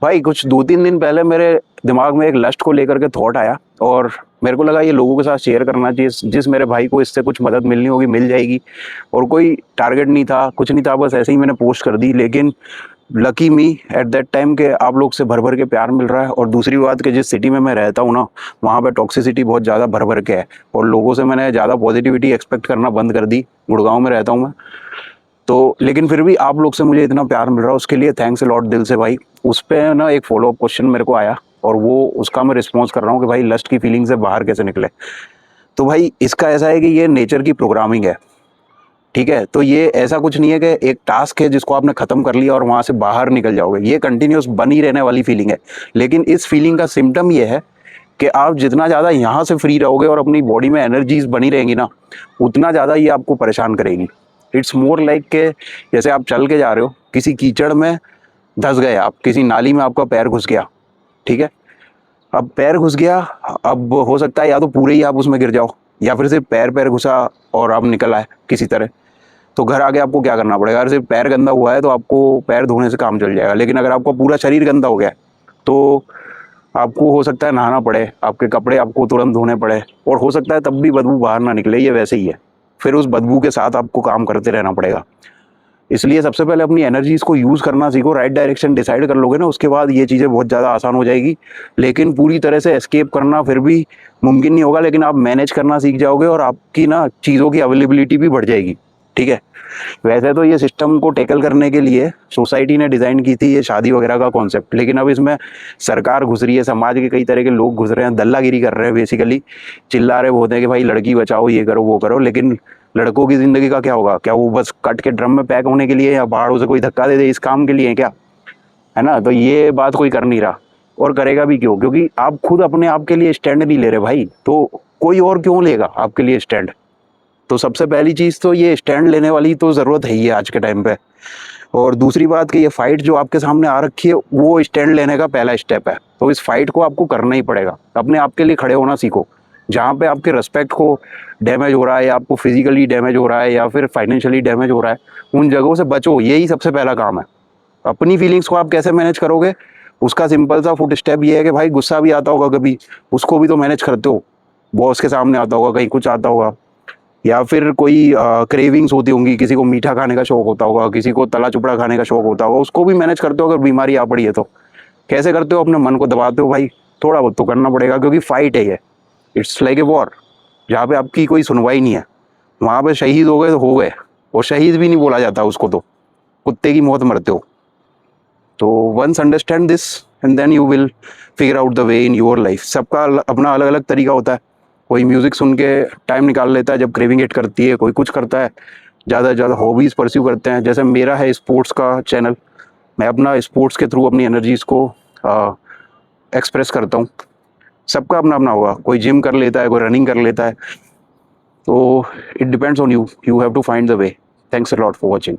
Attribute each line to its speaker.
Speaker 1: भाई कुछ 2-3 दिन पहले मेरे दिमाग में एक लस्ट को लेकर के थॉट आया और मेरे को लगा ये लोगों के साथ शेयर करना चाहिए। जिस मेरे भाई को इससे कुछ मदद मिलनी होगी मिल जाएगी। और कोई टारगेट नहीं था, कुछ नहीं था, बस ऐसे ही मैंने पोस्ट कर दी। लेकिन lucky me at that time के आप लोग से भर भर के प्यार मिल रहा है। और दूसरी बात कि जिस सिटी में मैं रहता हूँ ना, वहाँ पे टॉक्सिसिटी बहुत ज़्यादा भर भर के है और लोगों से मैंने ज़्यादा पॉजिटिविटी एक्सपेक्ट करना बंद कर दी। गुड़गांव में रहता हूँ मैं तो, लेकिन फिर भी आप लोग से मुझे इतना प्यार मिल रहा है, उसके लिए थैंक्स अ लॉट दिल से भाई। उस पे ना एक फॉलो अप क्वेश्चन मेरे को आया और वो उसका मैं रिस्पॉन्स कर रहा हूँ कि भाई लस्ट की फीलिंग से बाहर कैसे निकले। तो भाई इसका ऐसा है कि ये नेचर की प्रोग्रामिंग है, ठीक है। तो ये ऐसा कुछ नहीं है कि एक टास्क है जिसको आपने खत्म कर लिया और वहां से बाहर निकल जाओगे। ये कंटिन्यूस बनी रहने वाली फीलिंग है। लेकिन इस फीलिंग का सिम्टम ये है कि आप जितना ज़्यादा यहाँ से फ्री रहोगे और अपनी बॉडी में एनर्जीज बनी रहेंगी ना, उतना ज़्यादा ये आपको परेशान करेगी। इट्स मोर लाइक के जैसे आप चल के जा रहे हो, किसी कीचड़ में धंस गए, आप किसी नाली में आपका पैर घुस गया, ठीक है। अब पैर घुस गया, अब हो सकता है या तो पूरे ही आप उसमें गिर जाओ या फिर सिर्फ पैर पैर घुसा और आप निकल आए किसी तरह। तो घर आके आपको क्या करना पड़ेगा? अगर सिर्फ पैर गंदा हुआ है तो आपको पैर धोने से काम चल जाएगा। लेकिन अगर आपका पूरा शरीर गंदा हो गया है तो आपको हो सकता है नहाना पड़े, आपके कपड़े आपको तुरंत धोने पड़े और हो सकता है तब भी बदबू बाहर ना निकले। ये वैसे ही है, फिर उस बदबू के साथ आपको काम करते रहना पड़ेगा। इसलिए सबसे पहले अपनी एनर्जीज को यूज़ करना सीखो। राइट डायरेक्शन डिसाइड कर लोगे ना, उसके बाद ये चीज़ें बहुत ज़्यादा आसान हो जाएगी। लेकिन पूरी तरह से एस्केप करना फिर भी मुमकिन नहीं होगा, लेकिन आप मैनेज करना सीख जाओगे और आपकी ना चीज़ों की अवेलेबिलिटी भी बढ़ जाएगी, ठीक है। वैसे तो ये सिस्टम को टैकल करने के लिए सोसाइटी ने डिज़ाइन की थी ये शादी वगैरह का कॉन्सेप्ट, लेकिन अब इसमें सरकार घुस रही है, समाज के कई तरह के लोग घुस रहे हैं, दल्लागिरी कर रहे हैं, बेसिकली चिल्ला रहे होते हैं कि भाई लड़की बचाओ, ये करो वो करो। लेकिन लड़कों की ज़िंदगी का क्या होगा? क्या वो बस कट के ड्रम में पैक होने के लिए या पहाड़ों से कोई धक्का दे दे इस काम के लिए है क्या? है ना। तो ये बात कोई कर नहीं रहा और करेगा भी क्यों? क्योंकि आप खुद अपने आप के लिए स्टैंड नहीं ले रहे भाई, तो कोई और क्यों लेगा आपके लिए स्टैंड? तो सबसे पहली चीज़ तो ये स्टैंड लेने वाली तो ज़रूरत है ही है आज के टाइम पे। और दूसरी बात कि ये फाइट जो आपके सामने आ रखी है वो स्टैंड लेने का पहला स्टेप है। तो इस फाइट को आपको करना ही पड़ेगा। अपने आप के लिए खड़े होना सीखो। जहाँ पे आपके रिस्पेक्ट को डैमेज हो रहा है या आपको फिजिकली डैमेज हो रहा है या फिर फाइनेंशियली डैमेज हो रहा है, उन जगहों से बचो। यही सबसे पहला काम है। अपनी फीलिंग्स को आप कैसे मैनेज करोगे, उसका सिंपल सा फुट स्टेप ये है कि भाई गुस्सा भी आता होगा कभी, उसको भी तो मैनेज करते हो। बॉस के सामने आता होगा, कहीं कुछ आता होगा, या फिर कोई क्रेविंग्स होती होंगी, किसी को मीठा खाने का शौक होता होगा, किसी को तला चुपड़ा खाने का शौक होता होगा, उसको भी मैनेज करते हो। अगर बीमारी आ पड़ी है तो कैसे करते हो? अपने मन को दबाते हो भाई। थोड़ा बहुत तो करना पड़ेगा क्योंकि फाइट है ये। इट्स लाइक ए वॉर, जहाँ पे आपकी कोई सुनवाई नहीं है। वहाँ पे शहीद हो गए तो हो गए, और शहीद भी नहीं बोला जाता उसको, तो कुत्ते की मौत मरते हो। तो once understand this and then you will figure out the way in your life. सबका अपना अलग अलग तरीका होता है। कोई म्यूज़िक सुन के टाइम निकाल लेता है जब क्रेविंग हिट करती है, कोई कुछ करता है, ज़्यादा से ज़्यादा हॉबीज़ परस्यू करते हैं। जैसे मेरा है स्पोर्ट्स का चैनल, मैं अपना स्पोर्ट्स के थ्रू अपनी एनर्जीज़ को एक्सप्रेस करता हूँ। सबका अपना अपना होगा, कोई जिम कर लेता है, कोई रनिंग कर लेता है। तो it depends on you, you have to find the way. Thanks a lot for watching.